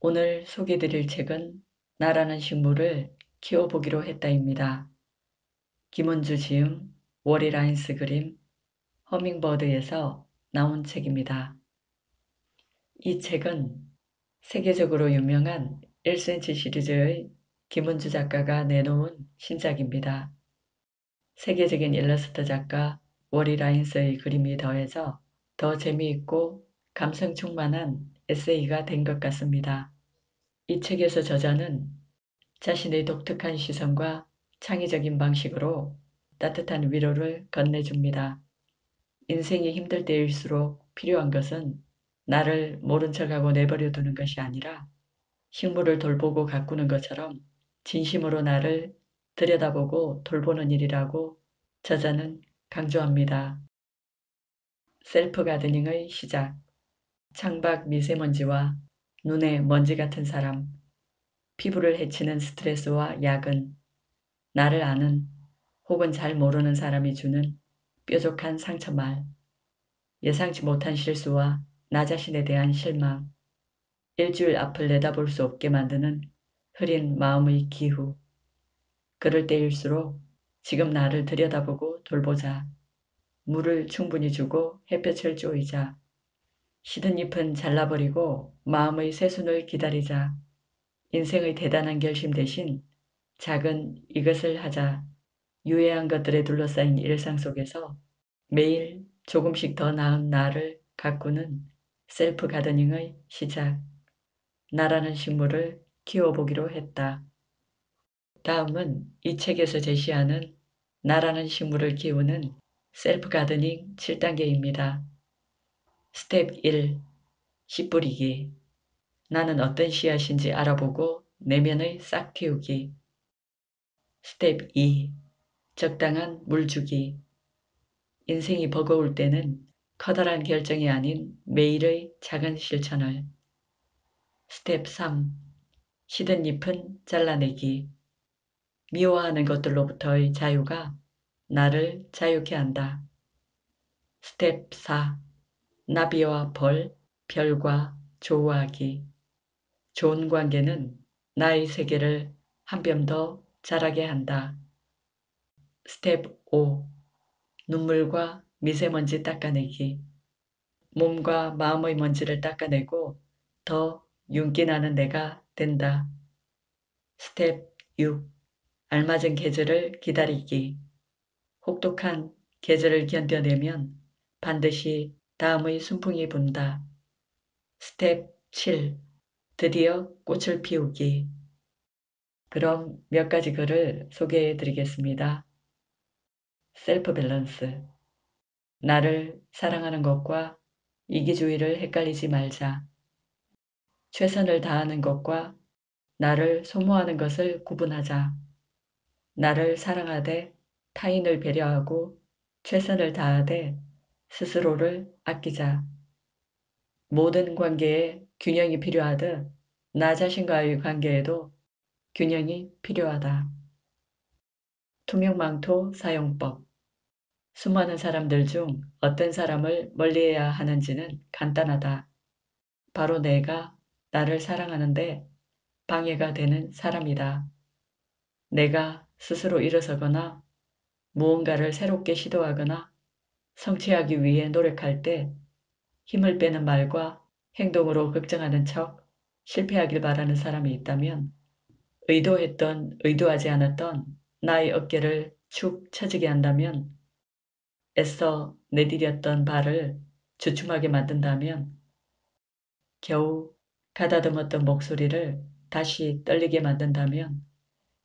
오늘 소개드릴 책은 나라는 식물을 키워보기로 했다입니다. 김은주 지음, 워리 라인스 그림, 허밍버드에서 나온 책입니다. 이 책은 세계적으로 유명한 1cm 시리즈의 김은주 작가가 내놓은 신작입니다. 세계적인 일러스트 작가 워리 라인스의 그림이 더해져 더 재미있고 감성 충만한 에세이가 된 것 같습니다. 이 책에서 저자는 자신의 독특한 시선과 창의적인 방식으로 따뜻한 위로를 건네줍니다. 인생이 힘들 때일수록 필요한 것은 나를 모른 척하고 내버려 두는 것이 아니라 식물을 돌보고 가꾸는 것처럼 진심으로 나를 들여다보고 돌보는 일이라고 저자는 강조합니다. 셀프 가드닝의 시작. 창밖 미세먼지와 눈에 먼지 같은 사람, 피부를 해치는 스트레스와 야근, 나를 아는 혹은 잘 모르는 사람이 주는 뾰족한 상처말, 예상치 못한 실수와 나 자신에 대한 실망, 일주일 앞을 내다볼 수 없게 만드는 흐린 마음의 기후. 그럴 때일수록 지금 나를 들여다보고 돌보자. 물을 충분히 주고 햇볕을 쬐이자. 시든 잎은 잘라버리고 마음의 새순을 기다리자. 인생의 대단한 결심 대신 작은 이것을 하자. 유해한 것들에 둘러싸인 일상 속에서 매일 조금씩 더 나은 나를 가꾸는 셀프 가드닝의 시작. 나라는 식물을 키워보기로 했다. 다음은 이 책에서 제시하는 나라는 식물을 키우는 셀프 가드닝 7단계입니다. 스텝 1. 씨 뿌리기. 나는 어떤 씨앗인지 알아보고 내면의 싹 틔우기. 스텝 2. 적당한 물 주기. 인생이 버거울 때는 커다란 결정이 아닌 매일의 작은 실천을. 스텝 3. 시든 잎은 잘라내기. 미워하는 것들로부터의 자유가 나를 자유케 한다. 스텝 4. 나비와 벌, 별과 조우하기. 좋은 관계는 나의 세계를 한 뼘 더 자라게 한다. 스텝 5. 눈물과 미세먼지 닦아내기. 몸과 마음의 먼지를 닦아내고 더 윤기 나는 내가 된다. 스텝 6. 알맞은 계절을 기다리기. 혹독한 계절을 견뎌내면 반드시 다음의 순풍이 분다. 스텝 7. 드디어 꽃을 피우기. 그럼 몇 가지 글을 소개해 드리겠습니다. 셀프 밸런스. 나를 사랑하는 것과 이기주의를 헷갈리지 말자. 최선을 다하는 것과 나를 소모하는 것을 구분하자. 나를 사랑하되 타인을 배려하고 최선을 다하되 스스로를 아끼자. 모든 관계에 균형이 필요하듯 나 자신과의 관계에도 균형이 필요하다. 투명망토 사용법. 수많은 사람들 중 어떤 사람을 멀리해야 하는지는 간단하다. 바로 내가 나를 사랑하는데 방해가 되는 사람이다. 내가 스스로 일어서거나 무언가를 새롭게 시도하거나 성취하기 위해 노력할 때 힘을 빼는 말과 행동으로 걱정하는 척 실패하길 바라는 사람이 있다면 의도했던 의도하지 않았던 나의 어깨를 축 처지게 한다면 애써 내디뎠던 발을 주춤하게 만든다면 겨우 가다듬었던 목소리를 다시 떨리게 만든다면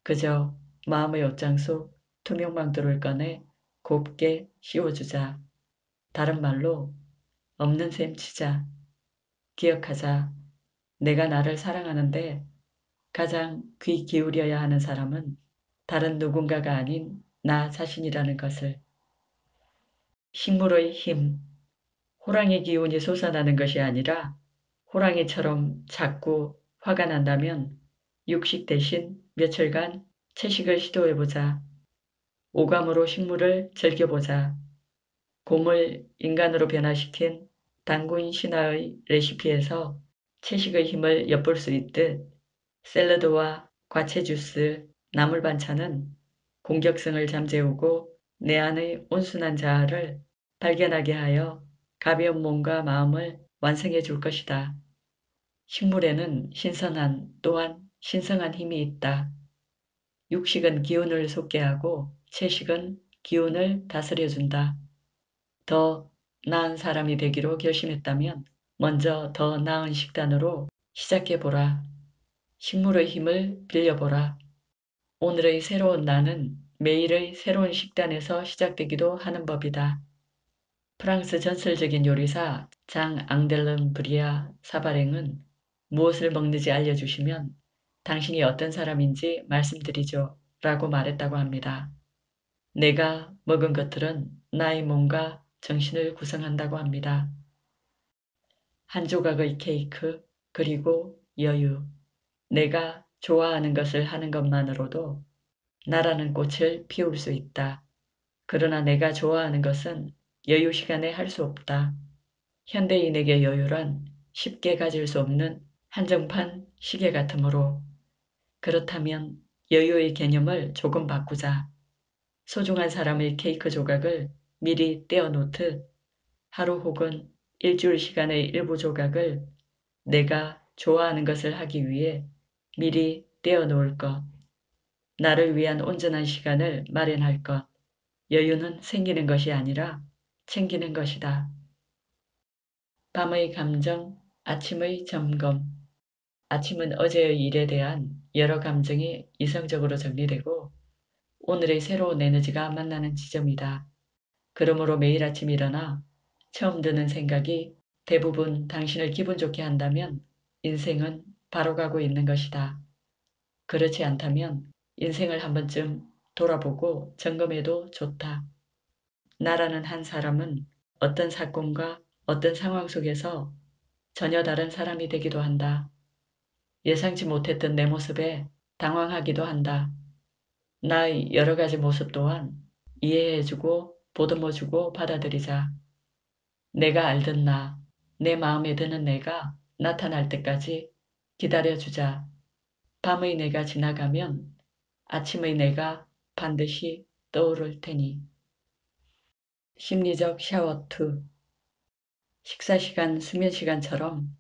그저 마음의 옷장 속 투명망토를 꺼내 곱게 씌워주자. 다른 말로 없는 셈 치자. 기억하자. 내가 나를 사랑하는데 가장 귀 기울여야 하는 사람은 다른 누군가가 아닌 나 자신이라는 것을. 식물의 힘. 호랑이 기운이 솟아나는 것이 아니라 호랑이처럼 자꾸 화가 난다면 육식 대신 며칠간 채식을 시도해보자. 오감으로 식물을 즐겨보자. 곰을 인간으로 변화시킨 단군 신화의 레시피에서 채식의 힘을 엿볼 수 있듯 샐러드와 과채 주스, 나물 반찬은 공격성을 잠재우고 내 안의 온순한 자아를 발견하게 하여 가벼운 몸과 마음을 완성해 줄 것이다. 식물에는 신선한 또한 신성한 힘이 있다. 육식은 기운을 솟게 하고 채식은 기운을 다스려준다. 더 나은 사람이 되기로 결심했다면 먼저 더 나은 식단으로 시작해보라. 식물의 힘을 빌려보라. 오늘의 새로운 나는 매일의 새로운 식단에서 시작되기도 하는 법이다. 프랑스 전설적인 요리사 장 앙델름 브리아 사바랭은 무엇을 먹는지 알려주시면 당신이 어떤 사람인지 말씀드리죠 라고 말했다고 합니다. 내가 먹은 것들은 나의 몸과 정신을 구성한다고 합니다. 한 조각의 케이크, 그리고 여유. 내가 좋아하는 것을 하는 것만으로도 나라는 꽃을 피울 수 있다. 그러나 내가 좋아하는 것은 여유 시간에 할 수 없다. 현대인에게 여유란 쉽게 가질 수 없는 한정판 시계 같으므로 그렇다면 여유의 개념을 조금 바꾸자. 소중한 사람의 케이크 조각을 미리 떼어 놓듯 하루 혹은 일주일 시간의 일부 조각을 내가 좋아하는 것을 하기 위해 미리 떼어 놓을 것. 나를 위한 온전한 시간을 마련할 것. 여유는 생기는 것이 아니라 챙기는 것이다. 밤의 감정, 아침의 점검. 아침은 어제의 일에 대한 여러 감정이 이성적으로 정리되고 오늘의 새로운 에너지가 만나는 지점이다. 그러므로 매일 아침 일어나 처음 드는 생각이 대부분 당신을 기분 좋게 한다면 인생은 바로 가고 있는 것이다. 그렇지 않다면 인생을 한 번쯤 돌아보고 점검해도 좋다. 나라는 한 사람은 어떤 사건과 어떤 상황 속에서 전혀 다른 사람이 되기도 한다. 예상치 못했던 내 모습에 당황하기도 한다. 나의 여러 가지 모습 또한 이해해주고 보듬어주고 받아들이자. 내가 알던 나, 내 마음에 드는 내가 나타날 때까지 기다려주자. 밤의 내가 지나가면 아침의 내가 반드시 떠오를 테니. 심리적 샤워 2. 식사 시간, 수면 시간처럼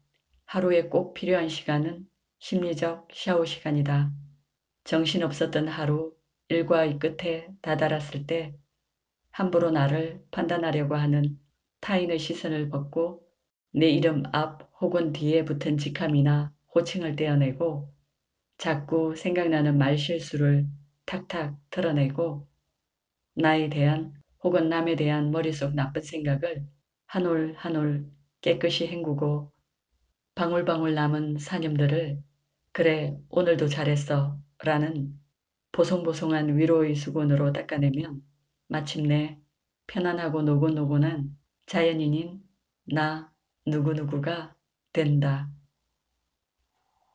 하루에 꼭 필요한 시간은 심리적 샤워 시간이다. 정신없었던 하루, 일과의 끝에 다다랐을 때 함부로 나를 판단하려고 하는 타인의 시선을 벗고 내 이름 앞 혹은 뒤에 붙은 직함이나 호칭을 떼어내고 자꾸 생각나는 말실수를 탁탁 털어내고 나에 대한 혹은 남에 대한 머릿속 나쁜 생각을 한 올 한 올 깨끗이 헹구고 방울방울 남은 사념들을 그래 오늘도 잘했어 라는 보송보송한 위로의 수건으로 닦아내면 마침내 편안하고 노곤노곤한 자연인인 나 누구누구가 된다.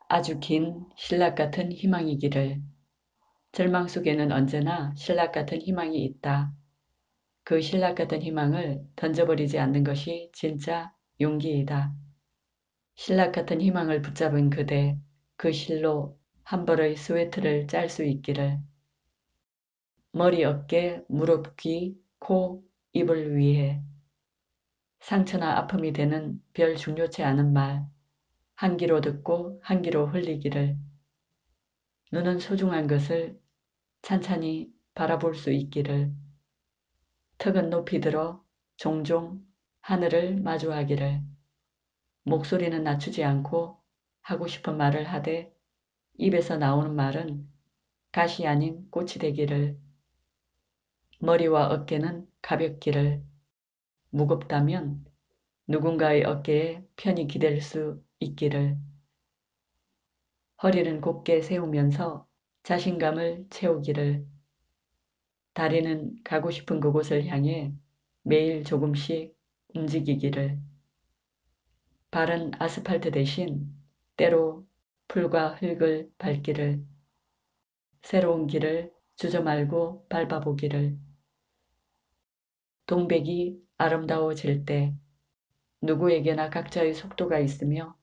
아주 긴 신락 같은 희망이기를. 절망 속에는 언제나 신락 같은 희망이 있다. 그 신락 같은 희망을 던져버리지 않는 것이 진짜 용기이다. 신락 같은 희망을 붙잡은 그대, 그 실로 한 벌의 스웨트를 짤 수 있기를. 머리, 어깨, 무릎, 귀, 코, 입을 위해 상처나 아픔이 되는 별 중요치 않은 말, 한 귀로 듣고 한 귀로 흘리기를. 눈은 소중한 것을 찬찬히 바라볼 수 있기를. 턱은 높이 들어 종종 하늘을 마주하기를. 목소리는 낮추지 않고 하고 싶은 말을 하되 입에서 나오는 말은 가시 아닌 꽃이 되기를. 머리와 어깨는 가볍기를. 무겁다면 누군가의 어깨에 편히 기댈 수 있기를. 허리는 곧게 세우면서 자신감을 채우기를. 다리는 가고 싶은 그곳을 향해 매일 조금씩 움직이기를. 발은 아스팔트 대신 때로 풀과 흙을 밟기를. 새로운 길을 주저 말고 밟아보기를. 동백이 아름다워질 때 누구에게나 각자의 속도가 있으며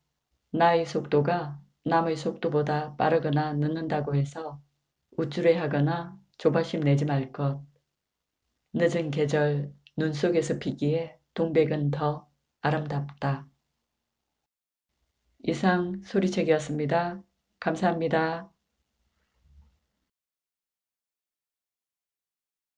나의 속도가 남의 속도보다 빠르거나 늦는다고 해서 우쭐해하거나 조바심 내지 말 것. 늦은 계절 눈 속에서 피기에 동백은 더 아름답다. 이상 소리책이었습니다. 감사합니다.